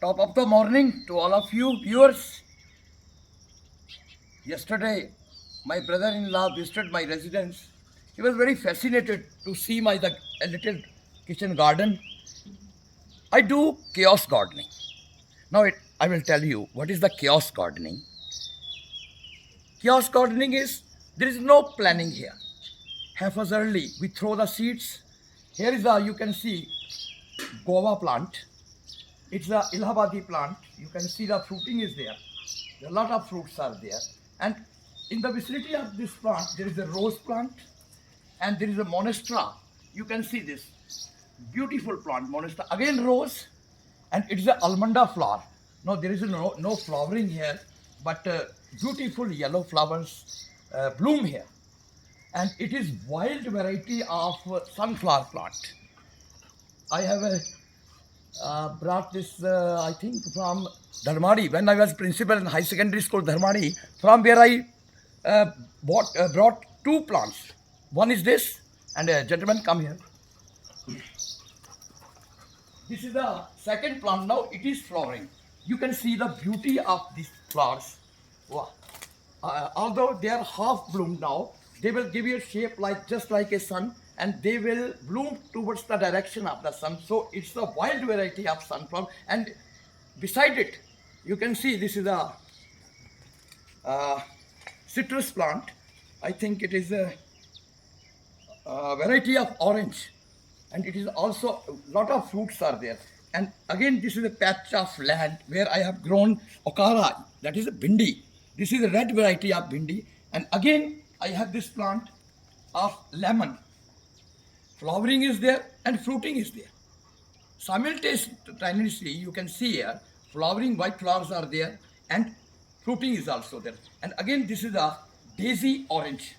Top of the morning to all of you viewers. Yesterday, my brother-in-law visited my residence. He was very fascinated to see a little kitchen garden. I do chaos gardening. I will tell you what is the chaos gardening. Chaos gardening is there is no planning here. Haphazardly, we throw the seeds. Here is you can see guava plant. It's the Allahabadi plant. You can see the fruiting is there. A lot of fruits are there. And in the vicinity of this plant, there is a rose plant and there is a monstera. You can see this beautiful plant, monstera. Again rose, and it is an almond flower. No, there is no flowering here, but beautiful yellow flowers bloom here. And it is wild variety of sunflower plant. I have brought this, I think, from Dharmadi. When I was principal in high secondary school, Dharmadi, from where I brought two plants. One is this, and gentlemen, come here. This is the second plant. Now it is flowering. You can see the beauty of these flowers. Wow. Although they are half bloomed now, they will give you a shape just like a sun, and they will bloom towards the direction of the sun. So it's the wild variety of sunflower. And beside it, you can see this is a citrus plant. I think it is a variety of orange, and it is also a lot of fruits are there. And again, this is a patch of land where I have grown okara, that is a bindi. This is a red variety of bindi. And again, I have this plant of lemon. Flowering is there and fruiting is there. Simultaneously, you can see here, flowering white flowers are there and fruiting is also there. And again, this is a daisy orange.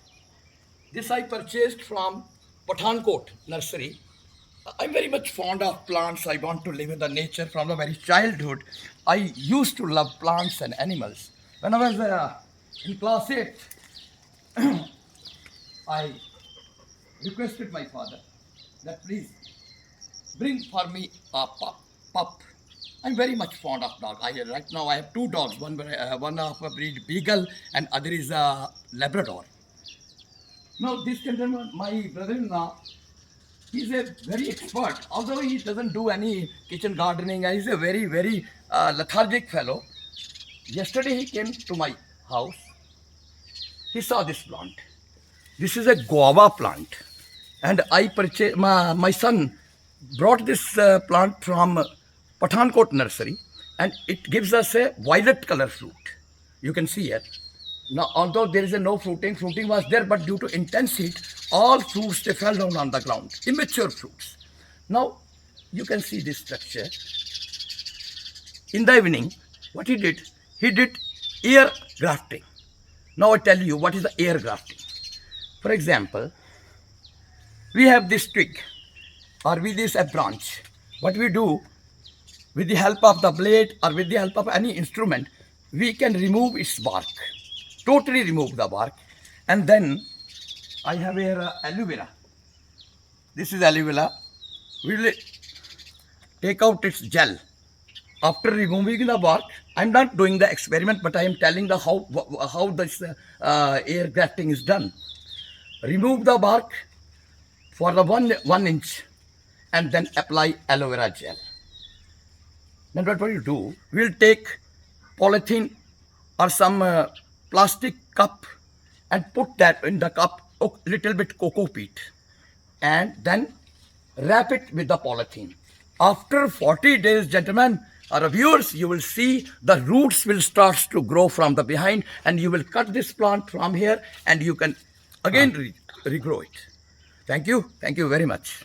This I purchased from Pathankot nursery. I'm very much fond of plants. I want to live in the nature from the very childhood. I used to love plants and animals. When I was in class 8, I requested my father that please bring for me a pup. I'm very much fond of dogs. Right now I have two dogs. One of a breed beagle and other is a Labrador. Now this gentleman, my brother-in-law, he's a very expert. Although he doesn't do any kitchen gardening, he's a very, very lethargic fellow. Yesterday he came to my house. He saw this plant. This is a guava plant. And I purchased, my son brought this plant from Pathankot nursery, and it gives us a violet color fruit. You can see it. Now, although there is no fruiting was there, but due to intense heat, all fruits, they fell down on the ground, immature fruits. Now, you can see this structure. In the evening, what he did air grafting. Now I tell you what is the air grafting. For example, we have this twig or with this a branch. What we do, with the help of the blade or with the help of any instrument, we can remove its bark, totally remove the bark. And then I have here aloe vera. This is aloe vera. We will take out its gel. After removing the bark, I'm not doing the experiment, but I am telling how this air grafting is done. Remove the bark for the 1 inch and then apply aloe vera gel. Then what will you do? We'll take polythene or some plastic cup and put that in the cup a little bit cocoa peat and then wrap it with the polythene. After 40 days, gentlemen, or viewers, you will see the roots will start to grow from the behind, and you will cut this plant from here and you can again regrow it. Thank you very much.